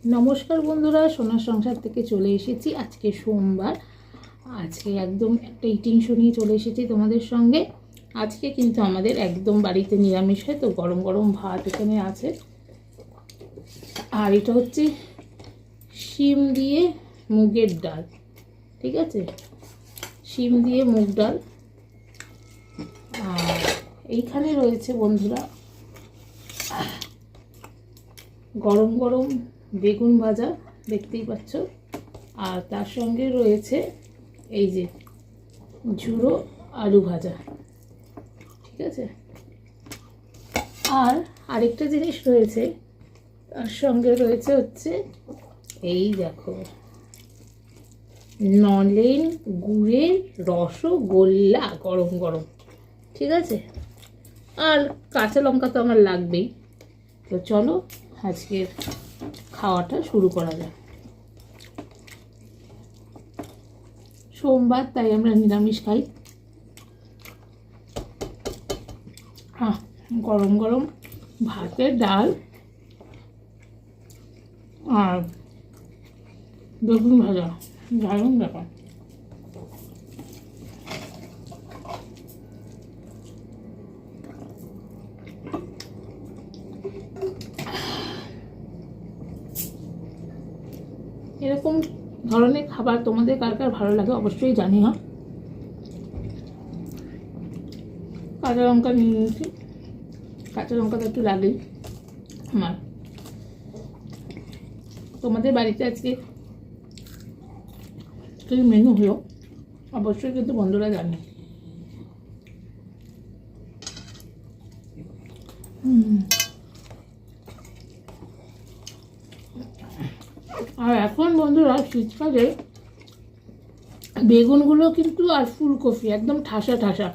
নমস্কার বন্ধুরা, সোনার সংসার থেকে চলে এসেছি। আজকে সোমবার, আজকে একদম একটা ইটিং শো নিয়ে চলে এসেছি তোমাদের সঙ্গে। আজকে কিন্তু আমাদের একদম বাড়িতে নিরামিষ হয়, তো গরম গরম ভাত এখানে আছে। আর এটা হচ্ছে শিম দিয়ে মুগের ডাল, ঠিক আছে, শিম দিয়ে মুগ ডাল। আর এইখানে রয়েছে বন্ধুরা গরম গরম বেগুন ভাজা, দেখতেই পাচ্ছ। আর তার সঙ্গে রয়েছে এই যে ঝুড়ো আলু ভাজা, ঠিক আছে। আর আরেকটা জিনিস রয়েছে, তার সঙ্গে রয়েছে হচ্ছে এই দেখো নলেন গুড়ের রসগোল্লা গরম গরম, ঠিক আছে। আর কাঁচা লঙ্কা তো আমার লাগবেই। তো চলো আজকের খাওয়াটা শুরু করা যায়। সোমবার, তাই আমরা নিরামিষ খাই। গরম গরম ভাতের ডাল আর বেগুন ভাজা, দারুণ ব্যাপার। এরকম ধরনের খাবার তোমাদের কার কার ভালো লাগে অবশ্যই জানিও। কাঁচা লঙ্কা নিয়ে নিয়েছি, কাঁচা লঙ্কা তো একটু লাগেই আমার। তোমাদের বাড়িতে আজকে কী মেনু হলো অবশ্যই কিন্তু বন্ধুরা জানে। আর এখন বন্ধুরা শীতকালে বেগুনগুলো কিন্তু আর ফুলকপি একদম ঠাসা ঠাসা,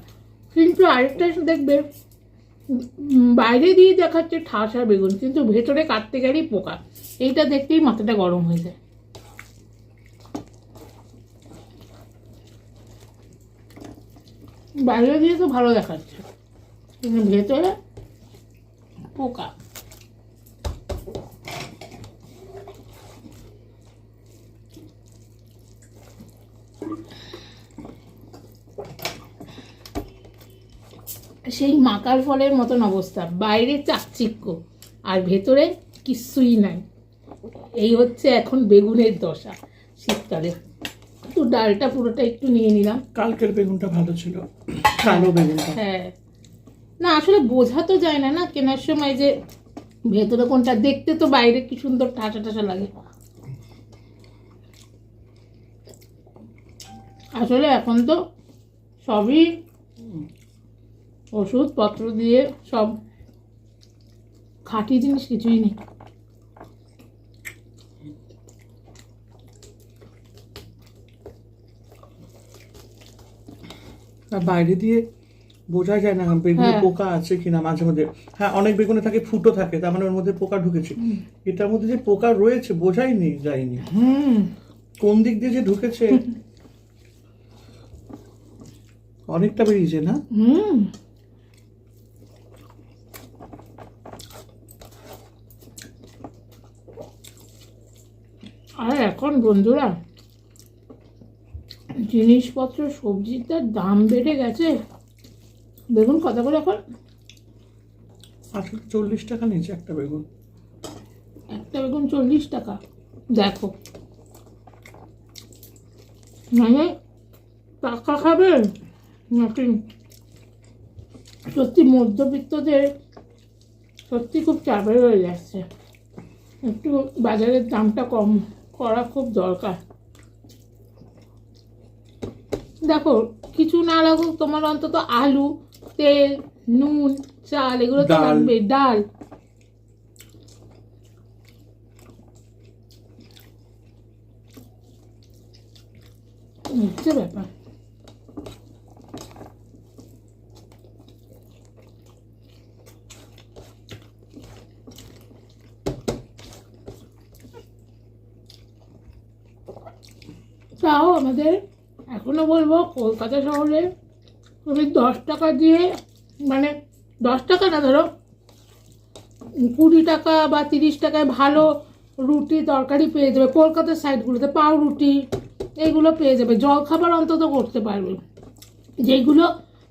কিন্তু আরেকটা দেখবে বাইরে দিয়ে দেখাচ্ছে ঠাসা বেগুন, কিন্তু ভেতরে কাটতে গেলেই পোকা। এইটা দেখতেই মাথাটা গরম হয়ে যায়। বাইরে দিয়ে তো ভালো দেখাচ্ছে, কিন্তু ভেতরে পোকা। সেই মাকার ফলের মতন অবস্থা, বাইরে চাকচিক্য আর ভেতরে কিচ্ছুই নাই। এই হচ্ছে এখন বেগুনের দশা শীতকালে। তো ডালটা পুরোটা একটু নিয়ে নিলাম। কালকের বেগুনটা ভালো ছিল, কালো বেগুনটা। হ্যাঁ, না আসলে বোঝা তো যায় না কেনার সময় যে ভেতরে কোনটা। দেখতে তো বাইরে কি সুন্দর ঠাসা ঠাসা লাগে, আসলে এখন তো সবই ওষুধপত্র দিয়ে, সব খাঁটি জিনিস কিছুই নেই। আর বাইরে দিয়ে বোঝা যায় না বেগুনে হ্যাঁ। পোকা আছে কিনা। মাঝে মধ্যে হ্যাঁ, অনেক বেগুনে থাকে ফুটো থাকে, তার মানে ওর মধ্যে পোকা ঢুকেছে। এটার মধ্যে যে পোকা রয়েছে বোঝাইনি যায়নি কোন দিক দিয়ে যে ঢুকেছে। অনেকটা বেরিয়েছে না। আর এখন বন্ধুরা জিনিসপত্র সবজিটার দাম বেড়ে গেছে। বেগুন কত করে এখন? আসলে 40 টাকা নিয়েছে একটা বেগুন। একটা বেগুন 40 টাকা, দেখো। মানে টাকা খাবে নাকি সত্যি মধ্যবিত্তদের সত্যি খুব চাপের হয়ে যাচ্ছে। একটু বাজারের দামটা কম করা খুব দরকার। দেখো কিছু না লাগুক, তোমার অন্তত আলু, তেল, নুন, চাল এগুলো তো লাগবে, ডাল। হচ্ছে ব্যাপার। তাও আমাদের এখনো বলবো কলকাতা শহরে তুমি 10 টাকা দিয়ে, মানে 10 টাকা না, ধরো 20 টাকা বা 30 টাকায় ভালো রুটি তরকারি পেয়ে যাবে, কলকাতার সাইডগুলোতে পাউরুটি এগুলো পেয়ে যাবে, জলখাবার অন্তত করতে পারবে, যেগুলো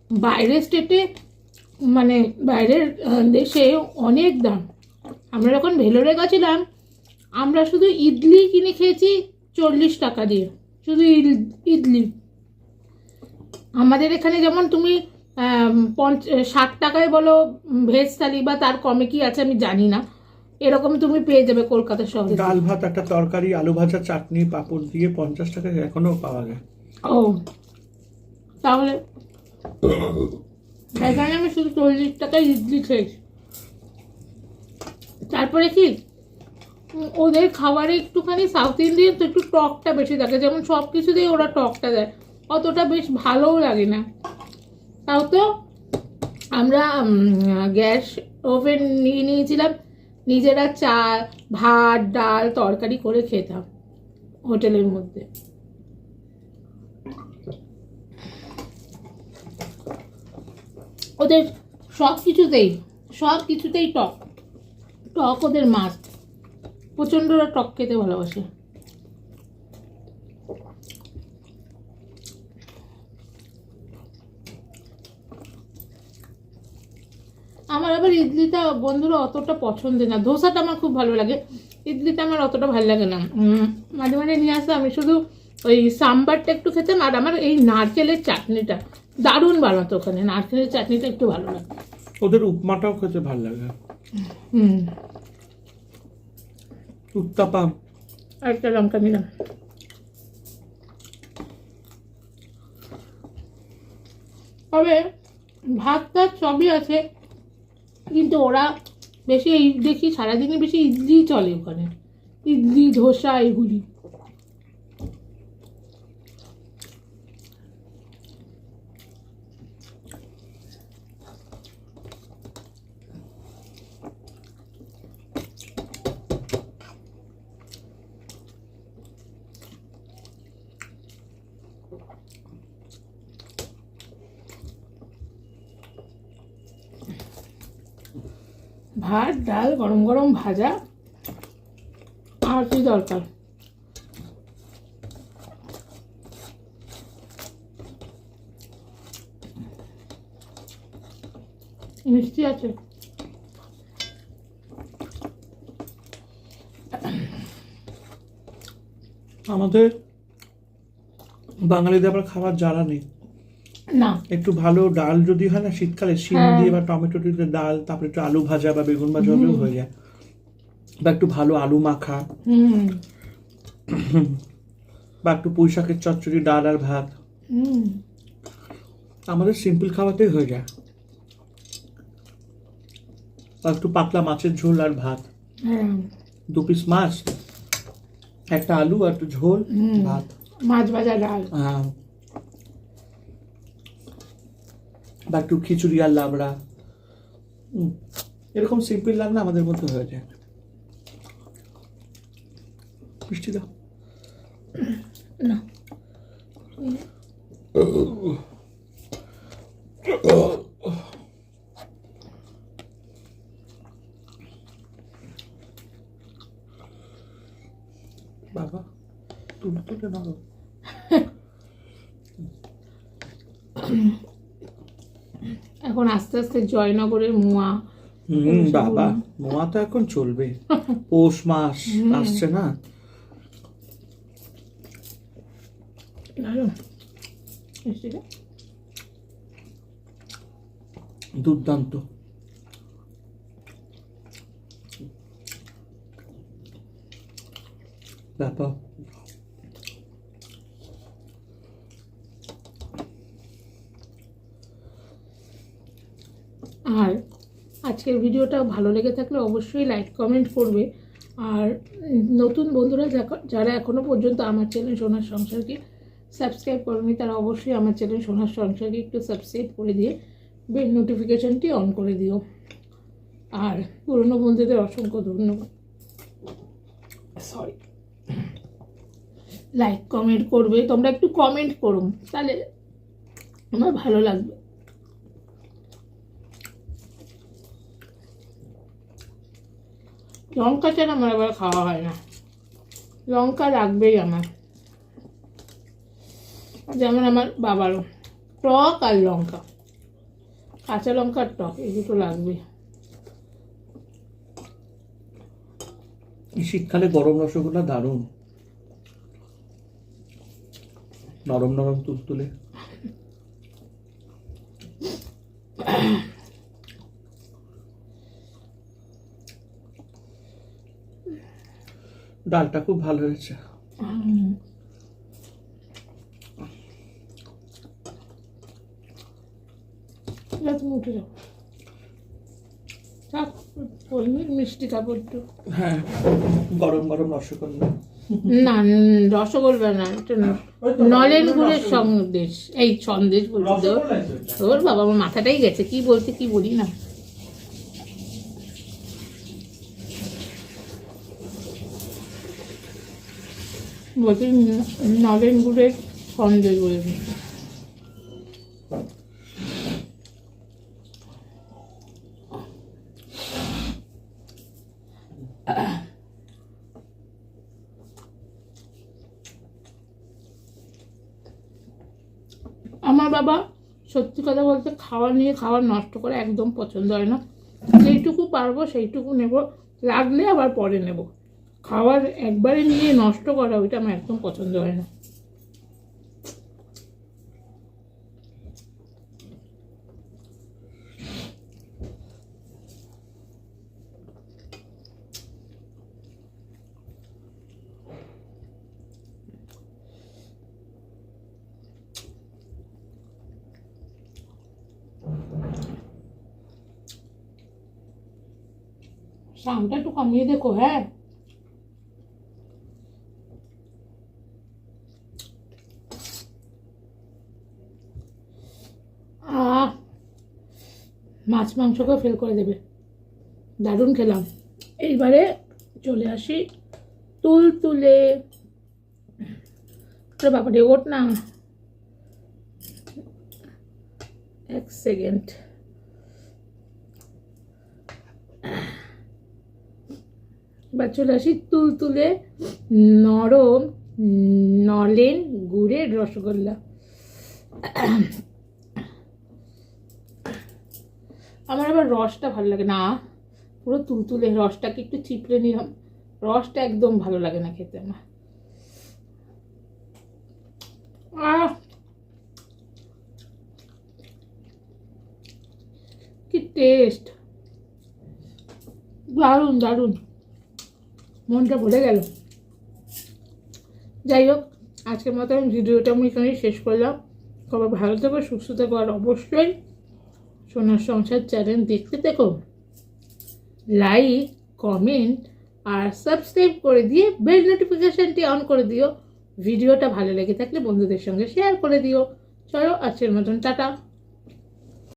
বাইরের স্টেটে মানে বাইরের দেশে অনেক দাম। আমরা যখন ভেলোরে গেছিলাম আমরা শুধু ইডলি কিনে খেয়েছি 40 টাকা দিয়ে, শুধু ইডলি। আমাদের এখানে যেমন তুমি 60 টাকায় বলো ভেজ থালি, বা তার কমে কি আছে আমি জানি না, এরকম তুমি পেয়ে যাবে কলকাতা শহরে। ডাল ভাত, একটা তরকারি, আলু ভাজা, চাটনি, পাঁপড় দিয়ে 50 টাকায় এখনো পাওয়া যায়। ও তাহলে এখানে আমি শুধু 40 টাকায় ইডলি খেয়েছি। তারপরে কি ওদের খাবারে একটুখানি সাউথ ইন্ডিয়ান তো একটু টকটা বেশি থাকে, যেমন সব কিছুতেই ওরা টকটা দেয়, অতটা বেশ ভালোও লাগে না। তাও তো আমরা গ্যাস ওভেন নিয়ে নিয়েছিলাম, নিজেরা চাল ভাত ডাল তরকারি করে খেতাম হোটেলের মধ্যে। ওদের সব কিছুতেই টক টক ওদের মাস্ট, প্রচণ্ড ওরা টক খেতে ভালোবাসে। আমার আবার ইডলিটা বন্ধুরা অতটা পছন্দের না, ধোসাটা আমার খুব ভালো লাগে, ইডলিটা আমার অতটা ভালো লাগে না। মাঝে মাঝে নিয়ে আসতে আমি শুধু ওই সাম্বারটা একটু খেতাম, আর আমার এই নারকেলের চাটনিটা দারুণ বানাতো ওখানে, নারকেলের চাটনিটা একটু ভালো লাগে। ওদের উপমাটাও খেতে ভালো লাগে। উত্তাপাম। আর একটা লঙ্কা নিলাম। তবে ভাত টাত সবই আছে, কিন্তু ওরা বেশি এই দেখি সারাদিনে বেশি ইডলি চলে ওখানে, ইডলি ধোসা এগুলি। ভাত ডাল গরম গরম ভাজা, আর কি দরকার। মিষ্টি আছে। আমাদের বাঙালিদের আবার খাবার জ্বালা নেই না, একটু ভালো ডাল যদি হয় না শীতকালে, শিম দিয়ে বা টমেটো দিয়ে ডাল, তারপরে একটু আলু ভাজা বা বেগুন ভাজা হলেও হয়ে যায়, বা একটু ভালো আলু মাখা, বা একটু পুঁই শাকের চচ্চড়ি, ডাল আর ভাত, আমাদের সিম্পল খাওয়াতেই হয়ে যায়। বা একটু পাতলা মাছের ঝোল আর ভাত, 2 পিস মাছ, একটা আলু আর একটু ঝোল, ভাত, মাছ ভাজা ডাল। বা একটু খিচুড়ি আর লাবড়া, এরকম সিম্পল রান্না আমাদের মধ্যে হয়ে যায়। মিষ্টি দাও না, বাবা তুলে তুলে নাও। এখন আস্তে আস্তে জয়নগরের মোয়া, বাবা মোয়া তো এখন চলবে, পৌষ মাস আসছে না। দুর্দান্ত। ব্যাপার আর আজকের ভিডিওটা ভালো লেগে থাকলে অবশ্যই লাইক কমেন্ট করবে, আর নতুন বন্ধুরা যারা এখনও পর্যন্ত আমার চ্যানেল সোনার সংসারকে সাবস্ক্রাইব করেনি তারা অবশ্যই আমার চ্যানেল সোনার সংসারকে একটু সাবস্ক্রাইব করে দিয়ে বেল নোটিফিকেশনটি অন করে দিও। আর পুরনো বন্ধুদের অসংখ্য ধন্যবাদ। সরি, লাইক কমেন্ট করবে, তোমরা একটু কমেন্ট করো, তাহলে আমার ভালো লাগবে। লঙ্কা ছাড়া আমার আবার খাওয়া হয় না, লঙ্কা লাগবেই আমার, যেমন আমার বাবারও টক আর লঙ্কা, কাঁচা লঙ্কার টক এই দুটো লাগবে। এই শীতকালে গরম রসগোল্লা দারুণ, নরম নরম তুলতুলে। ডালটা খুব ভালো হয়েছে। তুমি উঠে যাও, থাক, মিষ্টি কাপড় তো। হ্যাঁ, গরম গরম রসগোল্লা। না রসগোল্লা না, এটা নলেন গুড়ের সন্দেশ, এই সন্দেশ বলছি তো, তোর বাবা আমার মাথাটাই গেছে, কি বলছে কি বলি না। বলছি নলেন গুড়ের সন্দেশ বলছি। আমার বাবা সত্যি কথা বলতে খাওয়া নিয়ে খাবার নষ্ট করে একদম পছন্দ হয় না, যেইটুকু পারবো সেইটুকু নেব, লাগলে আবার পরে নেব, খাবার একবারে নিয়ে নষ্ট করা ওইটা আমার একদম পছন্দ হয় না। সাউন্ডটা একটু কমিয়ে দেখো। হ্যাঁ, মাছ মাংসকেও ফেল করে দেবে, দারুণ খেলাম। এইবারে চলে আসি তুলতুলে। বাবারে ওঠ না, এক সেকেন্ড। এবার চলে আসি তুলতুলে নরম নলেন গুড়ের রসগোল্লা। আমার আবার রসটা ভালো লাগে না, পুরো তুলতুলে, রসটাকে একটু চিপড়ে নিলাম, রসটা একদম ভালো লাগে না খেতে আমার। কি টেস্ট, দারুণ দারুণ, মনটা ভরে গেল। যাই হোক, আজকের মতো আমি ভিডিওটা আমি এখানেই শেষ করলাম। সবাই ভালো থেকো, সুস্থ থেকো, আর অবশ্যই সোনার সংসার চ্যানেল দেখতে থেকো, লাইক কমেন্ট আর সাবস্ক্রাইব করে দিয়ে বেল নোটিফিকেশানটি অন করে দিও। ভিডিওটা ভালো লেগে থাকলে বন্ধুদের সঙ্গে শেয়ার করে দিও। চলো আজকের মতন টাটা।